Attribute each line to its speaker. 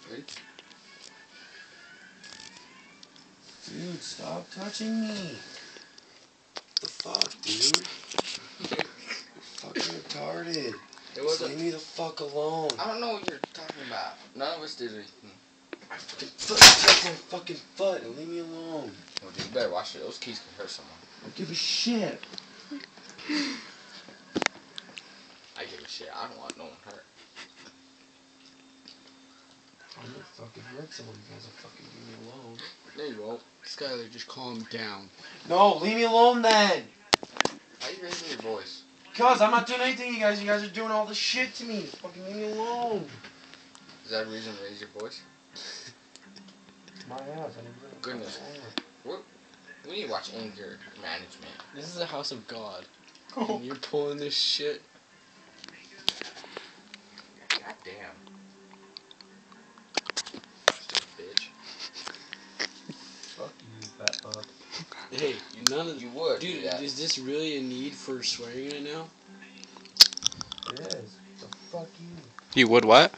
Speaker 1: Ready?
Speaker 2: Dude, stop touching me. The fuck, dude? You're fucking retarded. Just leave me the fuck alone.
Speaker 1: I don't know what you're talking about. None of us did anything.
Speaker 2: I fucking touched my fucking foot and leave me alone.
Speaker 1: Well, dude, you better watch it. Those keys can hurt someone.
Speaker 2: I don't give a shit.
Speaker 1: I give a shit. I don't want no one hurt.
Speaker 2: I'm gonna fucking hurt someone. You guys will fucking leave me alone.
Speaker 1: There you go.
Speaker 3: Skyler, just calm down.
Speaker 2: No, leave me alone then.
Speaker 1: Why are you raising your voice?
Speaker 2: Cause I'm not doing anything, you guys. You guys are doing all this shit to me. Just fucking leave me alone.
Speaker 1: Is that a reason to raise your voice?
Speaker 2: My ass. I didn't really
Speaker 1: Goodness. We need to watch anger management.
Speaker 3: This is the house of God. And you're pulling this shit.
Speaker 1: God damn. Stupid bitch.
Speaker 2: Fuck you, fat fuck.
Speaker 3: Hey, none of
Speaker 1: You would.
Speaker 3: dude,
Speaker 1: do that.
Speaker 3: is this really a need for swearing right now?
Speaker 2: It is. The fuck you.
Speaker 4: You would what?